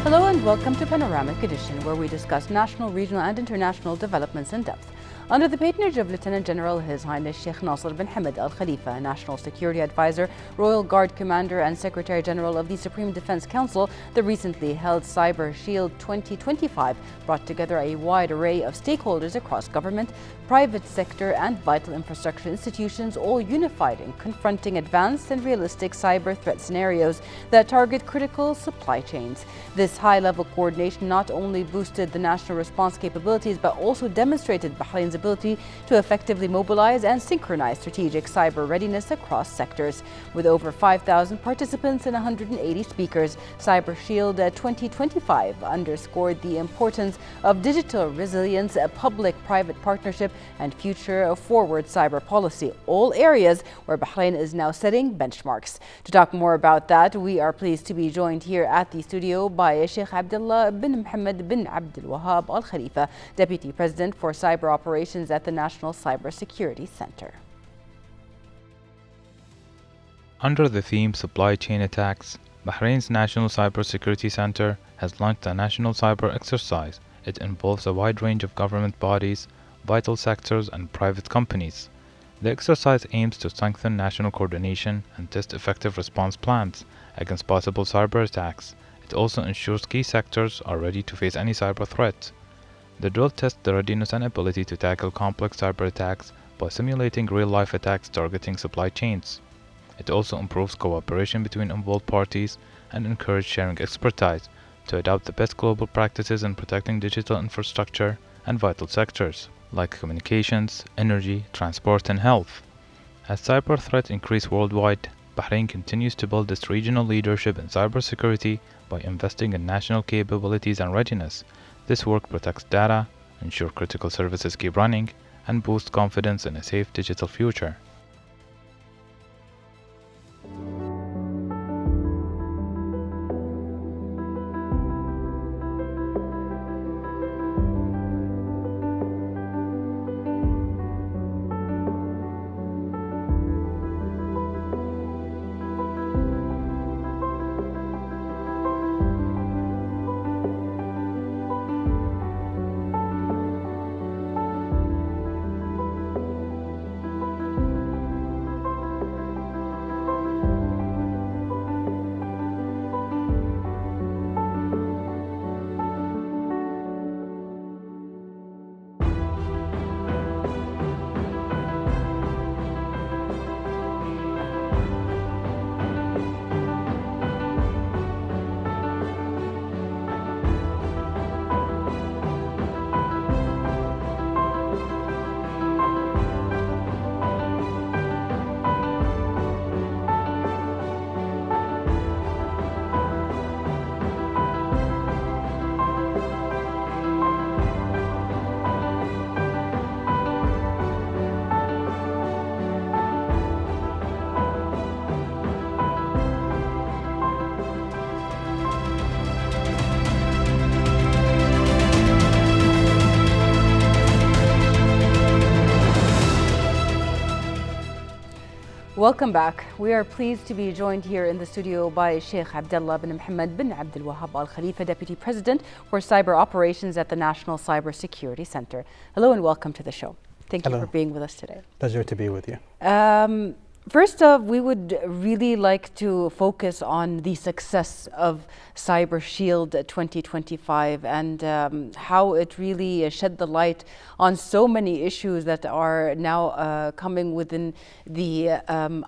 Hello and welcome to Panoramic Edition, where we discuss national, regional and international developments in depth. Under the patronage of Lieutenant General His Highness Shaikh bin Mohammed Al Khalifa, National Security Advisor, Royal Guard Commander and Secretary General of the Supreme Defense Council, the recently held Cyber Shield 2025 brought together a wide array of stakeholders across government, private sector and vital infrastructure institutions, all unified in confronting advanced and realistic cyber threat scenarios that target critical supply chains. This high-level coordination not only boosted the national response capabilities but also demonstrated Bahrain's ability to effectively mobilize and synchronize strategic cyber readiness across sectors. With over 5,000 participants and 180 speakers, Cyber Shield 2025 underscored the importance of digital resilience, public-private partnership, and future-forward cyber policy, all areas where Bahrain is now setting benchmarks. To talk more about that, we are pleased to be joined here at the studio by Sheikh Abdullah bin Mohammed bin Abdulwahab Al Khalifa, Deputy President for Cyber Operations at the National Cybersecurity Center. Under the theme Supply Chain Attacks, Bahrain's National Cybersecurity Center has launched a national cyber exercise. It involves a wide range of government bodies, vital sectors and private companies. The exercise aims to strengthen national coordination and test effective response plans against possible cyber attacks. It also ensures key sectors are ready to face any cyber threat. The drill tests the readiness and ability to tackle complex cyber attacks by simulating real-life attacks targeting supply chains. It also improves cooperation between involved parties and encourages sharing expertise to adopt the best global practices in protecting digital infrastructure and vital sectors like communications, energy, transport and health. As cyber threats increase worldwide, Bahrain continues to build its regional leadership in cybersecurity by investing in national capabilities and readiness. This work protects data, ensures critical services keep running, and boosts confidence in a safe digital future. Welcome back. We are pleased to be joined here in the studio by Sheikh Abdullah bin Mohammed bin Abdulwahab Al Khalifa, Deputy President for Cyber Operations at the National Cybersecurity Center. Hello and welcome to the show. Thank you for being with us today. Pleasure to be with you. First off, we would really like to focus on the success of Cyber Shield 2025 and how it really shed the light on so many issues that are now coming within the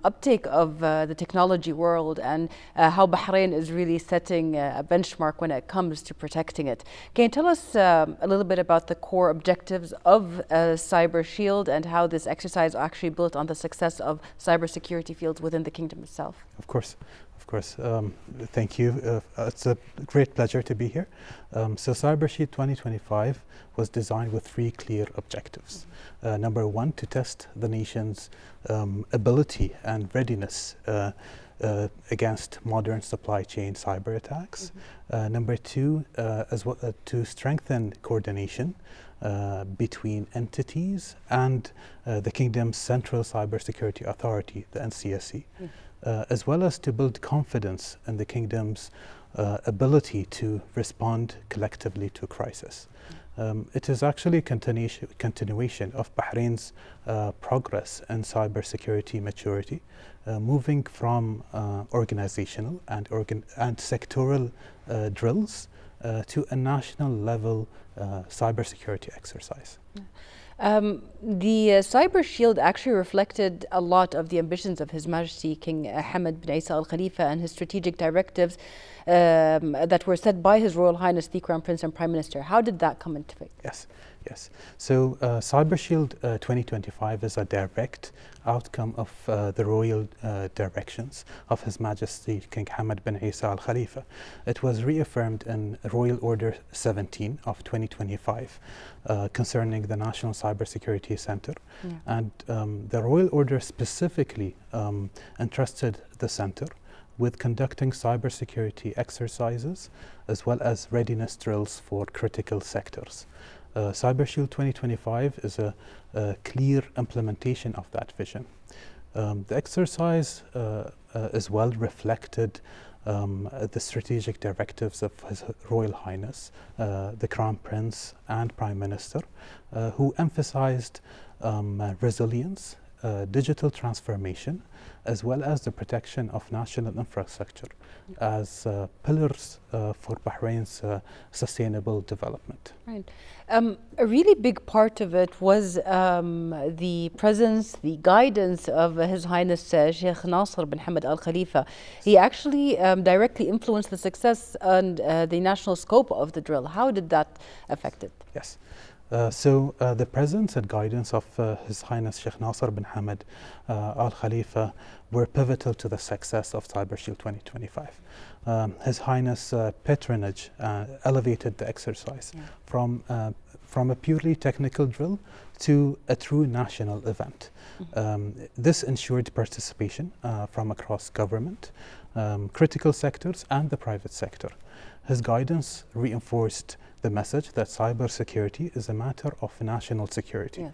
uptake of the technology world, and how Bahrain is really setting a benchmark when it comes to protecting it. Can you tell us a little bit about the core objectives of Cyber Shield and how this exercise actually built on the success of cybersecurity fields within the kingdom itself? Of course. Thank you. It's a great pleasure to be here. So Cyber Shield 2025 was designed with three clear objectives. Number one, to test the nation's ability and readiness against modern supply chain cyber attacks. Number two, as well, to strengthen coordination between entities and the Kingdom's Central Cybersecurity Authority, the NCSC, as well as to build confidence in the Kingdom's ability to respond collectively to crisis. It is actually a continuation of Bahrain's progress in cybersecurity maturity, moving from organizational and sectoral drills to a national level cybersecurity exercise. The Cyber Shield actually reflected a lot of the ambitions of His Majesty King Hamad bin Isa Al Khalifa and his strategic directives that were set by His Royal Highness the Crown Prince and Prime Minister. How did that come into play? Yes. So Cyber Shield 2025 is a direct outcome of the royal directions of His Majesty King Hamad bin Isa Al Khalifa. It was reaffirmed in Royal Order 17 of 2025 concerning the National Cybersecurity Center. And the Royal Order specifically entrusted the center with conducting cybersecurity exercises as well as readiness drills for critical sectors. Cyber Shield 2025 is a clear implementation of that vision. The exercise as well reflected the strategic directives of His Royal Highness, the Crown Prince and Prime Minister, who emphasized resilience, digital transformation, as well as the protection of national infrastructure as pillars for Bahrain's sustainable development. Right. A really big part of it was the presence, the guidance of His Highness Shaikh Nasser bin Hamad Al Khalifa. He actually directly influenced the success and the national scope of the drill. How did that affect it? Yes. So the presence and guidance of His Highness Shaikh Nasser bin Hamad Al Khalifa were pivotal to the success of Cyber Shield 2025. His Highness patronage elevated the exercise from a purely technical drill to a true national event. This ensured participation from across government, critical sectors and the private sector. His guidance reinforced the message that cybersecurity is a matter of national security,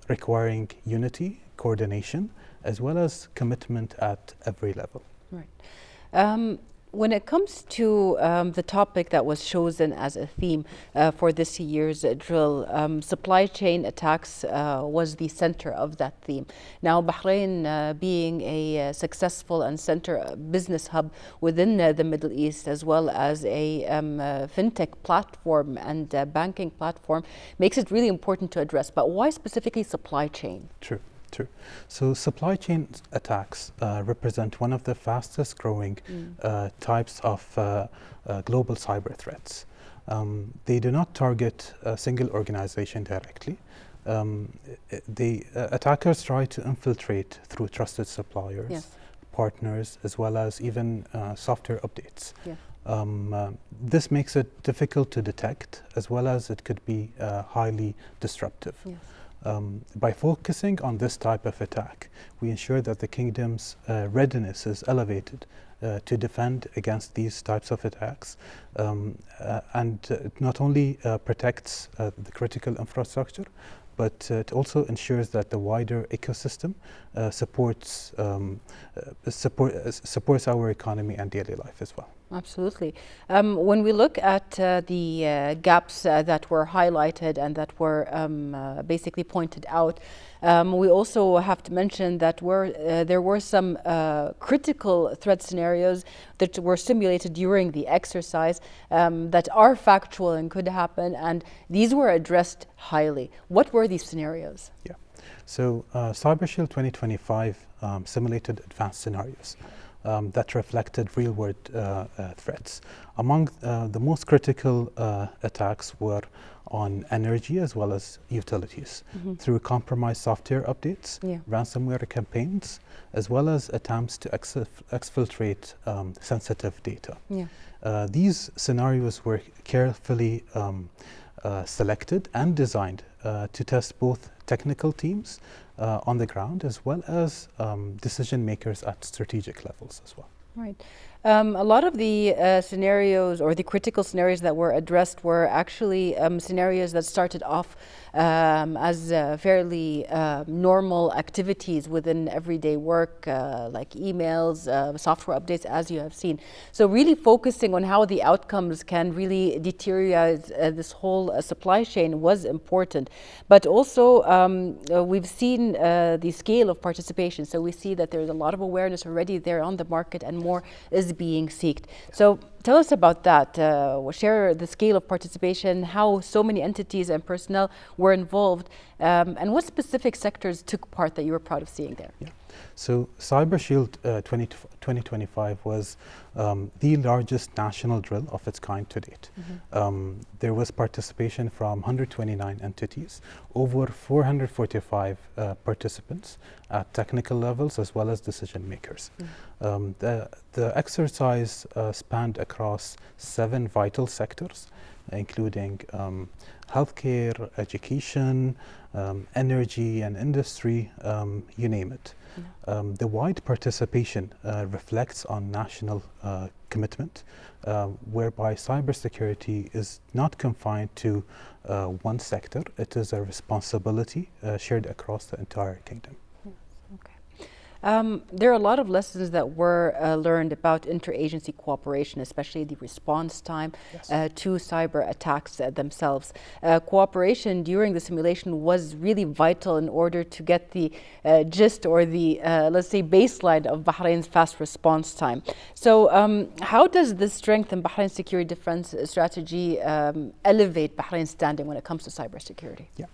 requiring unity, coordination, as well as commitment at every level. Right. When it comes to the topic that was chosen as a theme for this year's drill, supply chain attacks was the center of that theme. Now, Bahrain being a successful and business hub within the Middle East, as well as a fintech platform and banking platform, makes it really important to address. But why specifically supply chain? True. So supply chain attacks represent one of the fastest growing types of global cyber threats. They do not target a single organization directly. The attackers try to infiltrate through trusted suppliers, partners, as well as even software updates. This makes it difficult to detect, as well as it could be highly disruptive. By focusing on this type of attack, we ensure that the kingdom's readiness is elevated to defend against these types of attacks, and it not only protects the critical infrastructure, but it also ensures that the wider ecosystem supports our economy and daily life as well. Absolutely. When we look at the gaps that were highlighted and that were basically pointed out, we also have to mention that there were some critical threat scenarios that were simulated during the exercise that are factual and could happen, and these were addressed highly. What were these scenarios? So Cyber Shield 2025 simulated advanced scenarios that reflected real-world threats. Among the most critical attacks were on energy as well as utilities through compromised software updates, ransomware campaigns, as well as attempts to exfiltrate sensitive data. These scenarios were carefully selected and designed to test both technical teams on the ground as well as decision makers at strategic levels as well. Right. A lot of the scenarios or the critical scenarios that were addressed were actually scenarios that started off as fairly normal activities within everyday work, like emails, software updates, as you have seen. So really focusing on how the outcomes can really deteriorate this whole supply chain was important. But also we've seen the scale of participation. So we see that there's a lot of awareness already there on the market, and more is being sought. So tell us about that. Share the scale of participation, how so many entities and personnel were involved, and what specific sectors took part that you were proud of seeing there. Yeah. So Cyber Shield 2025 was the largest national drill of its kind to date. There was participation from 129 entities, over 445 participants at technical levels as well as decision makers. The exercise spanned across 7 vital sectors, including healthcare, education, energy and industry, you name it. The wide participation reflects on national commitment, whereby cybersecurity is not confined to one sector. It is a responsibility shared across the entire kingdom. There are a lot of lessons that were learned about interagency cooperation, especially the response time to cyber attacks themselves. Cooperation during the simulation was really vital in order to get the gist or the, let's say, baseline of Bahrain's fast response time. So how does this strength in Bahrain's security defense strategy elevate Bahrain's standing when it comes to cybersecurity? Yeah.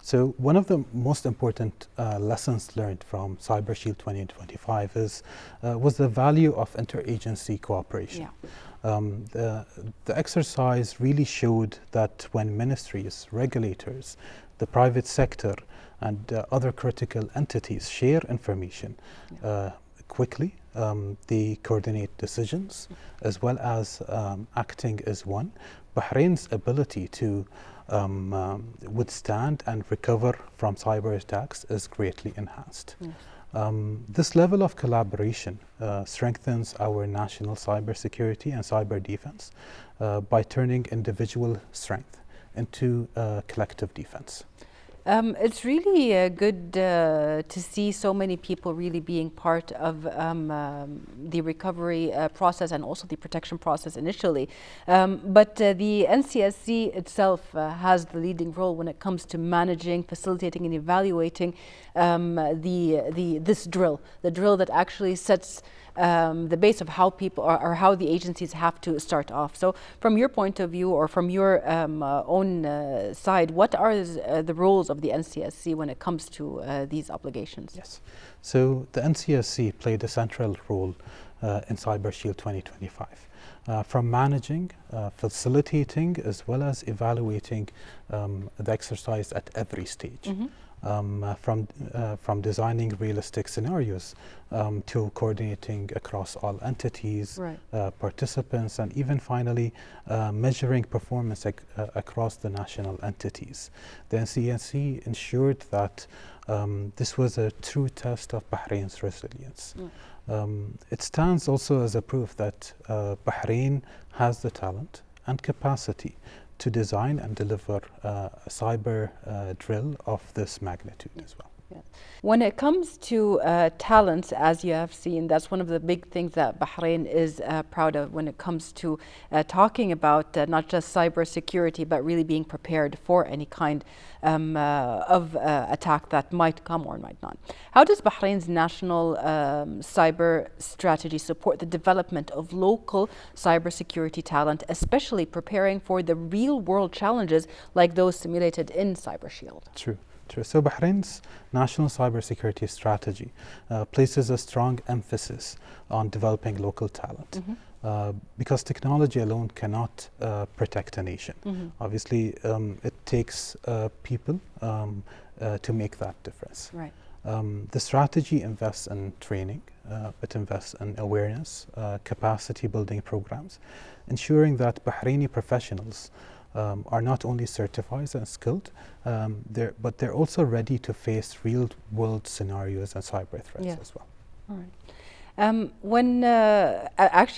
So one of the most important lessons learned from Cyber Shield 2025 was the value of interagency cooperation. The exercise really showed that when ministries, regulators, the private sector and other critical entities share information quickly, they coordinate decisions as well as acting as one. Bahrain's ability to withstand and recover from cyber attacks is greatly enhanced. This level of collaboration strengthens our national cybersecurity and cyber defense by turning individual strength into collective defense. It's really good to see so many people really being part of the recovery process and also the protection process initially. But the NCSC itself has the leading role when it comes to managing, facilitating and evaluating this drill, the drill that actually sets the base of how people or how the agencies have to start off. So from your point of view or from your own side, what are the roles of the NCSC when it comes to these obligations? Yes. So the NCSC played a central role in Cyber Shield 2025. From managing, facilitating, as well as evaluating the exercise at every stage. From designing realistic scenarios to coordinating across all entities, participants, and even finally measuring performance across the national entities. The NCSC ensured that this was a true test of Bahrain's resilience. It stands also as a proof that Bahrain has the talent and capacity to design and deliver a cyber drill of this magnitude as well. When it comes to talents, as you have seen, that's one of the big things that Bahrain is proud of when it comes to talking about not just cybersecurity, but really being prepared for any kind of attack that might come or might not. How does Bahrain's national cyber strategy support the development of local cybersecurity talent, especially preparing for the real world challenges like those simulated in Cyber Shield? True. So Bahrain's national cybersecurity strategy places a strong emphasis on developing local talent because technology alone cannot protect a nation. Obviously, it takes people to make that difference. The strategy invests in training, it invests in awareness, capacity building programs, ensuring that Bahraini professionals are not only certified and skilled, but they're also ready to face real-world scenarios and cyber threats as well. All right. Actually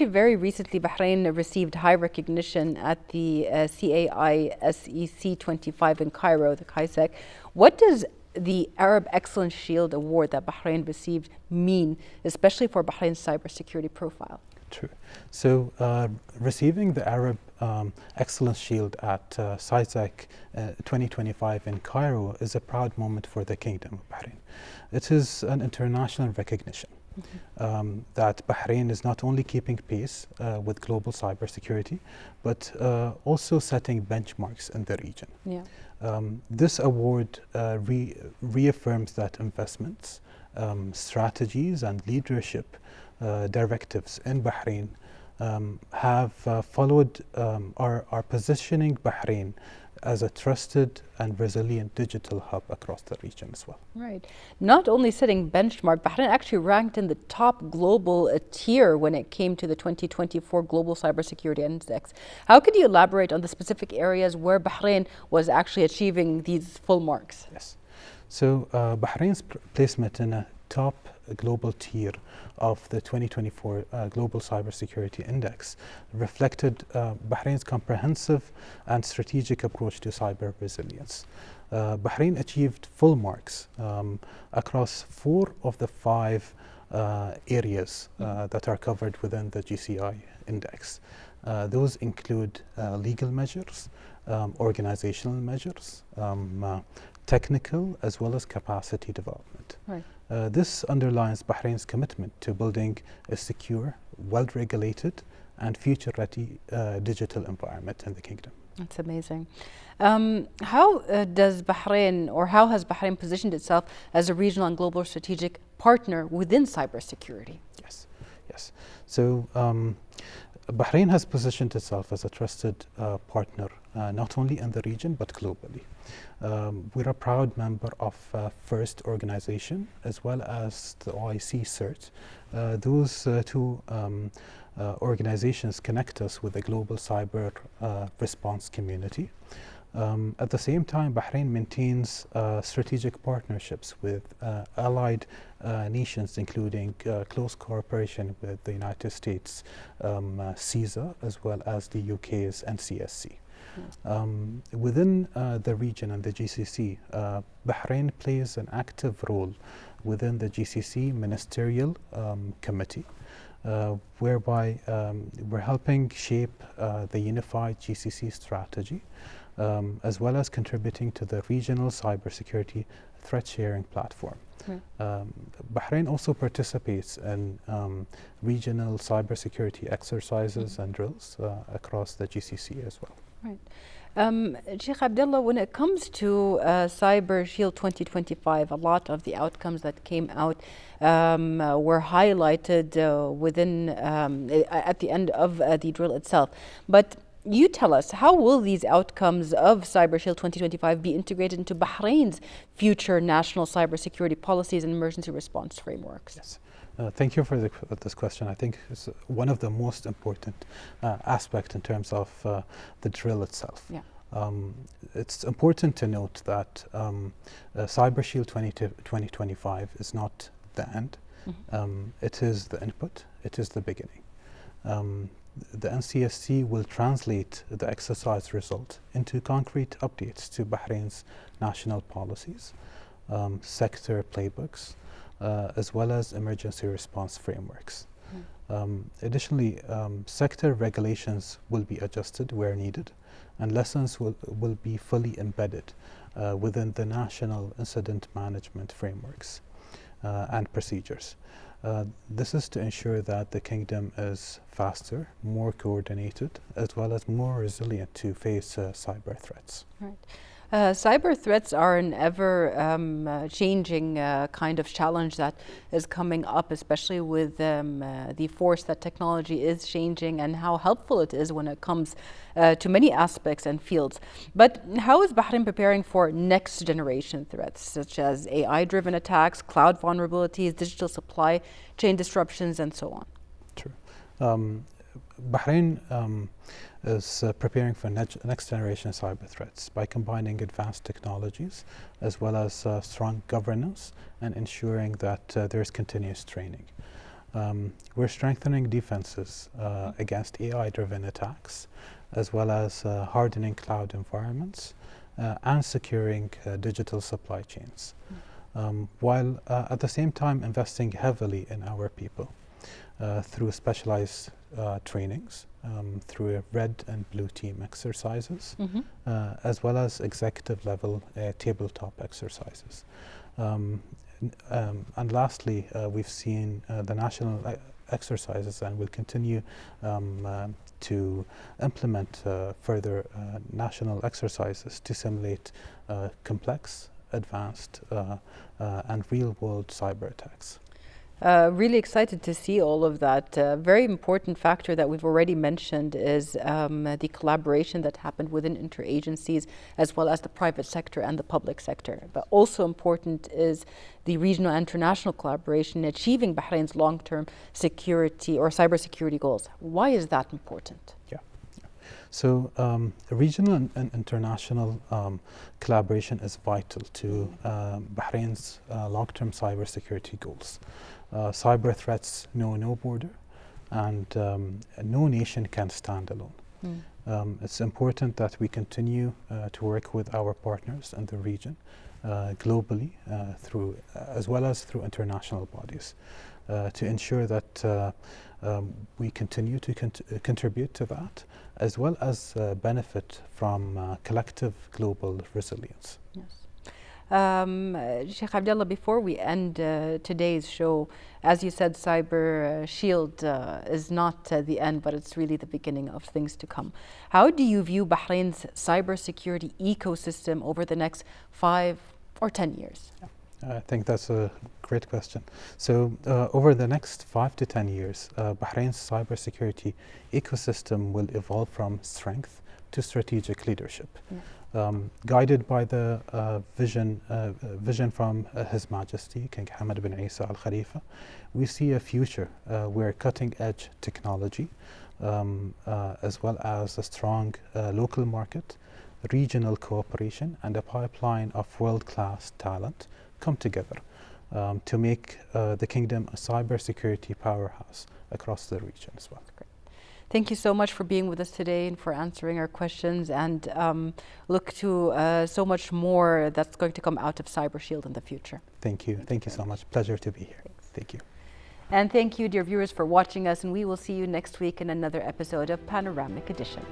very recently, Bahrain received high recognition at the CAI SEC 25 in Cairo, the CAISEC. What does the Arab Excellence Shield Award that Bahrain received mean, especially for Bahrain's cybersecurity profile? True. So receiving the Arab Excellence Shield at CAISEC 2025 in Cairo is a proud moment for the Kingdom of Bahrain. It is an international recognition that Bahrain is not only keeping pace with global cybersecurity, but also setting benchmarks in the region. Yeah. This award reaffirms that investments, strategies and leadership directives in Bahrain have followed are positioning Bahrain as a trusted and resilient digital hub across the region as well. Right. Not only setting benchmark, Bahrain actually ranked in the top global tier when it came to the 2024 Global Cybersecurity Index. How could you elaborate on the specific areas where Bahrain was actually achieving these full marks? Yes. So Bahrain's placement in a top global tier of the 2024 Global Cybersecurity Index reflected Bahrain's comprehensive and strategic approach to cyber resilience. Bahrain achieved full marks across 4 of the 5 areas that are covered within the GCI index. Those include legal measures, organizational measures, technical as well as capacity development. Right. This underlines Bahrain's commitment to building a secure, well-regulated and future-ready digital environment in the kingdom. That's amazing. How has Bahrain positioned itself as a regional and global strategic partner within cybersecurity? Yes. So Bahrain has positioned itself as a trusted partner, not only in the region but globally. We're a proud member of FIRST organization as well as the OIC CERT. Those two organizations connect us with the global cyber response community. At the same time, Bahrain maintains strategic partnerships with allied nations, including close cooperation with the United States, CISA, as well as the UK's NCSC. Within the region and the GCC, Bahrain plays an active role within the GCC Ministerial Committee, whereby we're helping shape the unified GCC strategy, as well as contributing to the regional cybersecurity threat sharing platform. Bahrain also participates in regional cybersecurity exercises and drills across the GCC as well. Right. Sheikh Abdullah, when it comes to Cyber Shield 2025, a lot of the outcomes that came out were highlighted at the end of the drill itself. But you tell us, how will these outcomes of Cyber Shield 2025 be integrated into Bahrain's future national cybersecurity policies and emergency response frameworks? Yes. Thank you for this question. I think it's one of the most important aspects in terms of the drill itself. Yeah. It's important to note that Cyber Shield 2025 is not the end. It is the input. It is the beginning. The NCSC will translate the exercise result into concrete updates to Bahrain's national policies, sector playbooks, as well as emergency response frameworks. Additionally, sector regulations will be adjusted where needed, and lessons will be fully embedded within the national incident management frameworks and procedures. This is to ensure that the kingdom is faster, more coordinated, as well as more resilient to face cyber threats. Right. Cyber threats are an ever-changing kind of challenge that is coming up, especially with the force that technology is changing and how helpful it is when it comes to many aspects and fields. But how is Bahrain preparing for next generation threats, such as AI-driven attacks, cloud vulnerabilities, digital supply chain disruptions, and so on? True. Bahrain is preparing for next generation cyber threats by combining advanced technologies as well as strong governance and ensuring that there is continuous training. We're strengthening defenses against AI-driven attacks, as well as hardening cloud environments and securing digital supply chains, while at the same time investing heavily in our people through specialized trainings, through red and blue team exercises, as well as executive level tabletop exercises. And lastly, we've seen the national exercises, and will continue to implement further national exercises to simulate complex, advanced, and real-world cyber attacks. Really excited to see all of that. Very important factor that we've already mentioned is the collaboration that happened within interagencies, as well as the private sector and the public sector. But also important is the regional and international collaboration in achieving Bahrain's long-term security or cybersecurity goals. Why is that important? So regional and international collaboration is vital to Bahrain's long-term cybersecurity goals. Cyber threats know no border, and no nation can stand alone. It's important that we continue to work with our partners in the region, globally, as well as through international bodies, to ensure that we continue to contribute to that, as well as benefit from collective global resilience. Yes. Sheikh Abdullah, before we end today's show, as you said, Cyber Shield is not the end, but it's really the beginning of things to come. How do you view Bahrain's cybersecurity ecosystem over the next 5 or 10 years? I think that's a great question. So over the next 5 to 10 years, Bahrain's cybersecurity ecosystem will evolve from strength to strategic leadership. Guided by the vision from His Majesty King Mohammed bin Isa Al Khalifa, we see a future where cutting-edge technology, as well as a strong local market, regional cooperation, and a pipeline of world-class talent come together to make the kingdom a cybersecurity powerhouse across the region as well. Great. Thank you so much for being with us today and for answering our questions, and look to so much more that's going to come out of Cyber Shield in the future. Thank you. Thank you so much. Pleasure to be here. Thanks. Thank you. And thank you, dear viewers, for watching us, and we will see you next week in another episode of Panoramic Edition.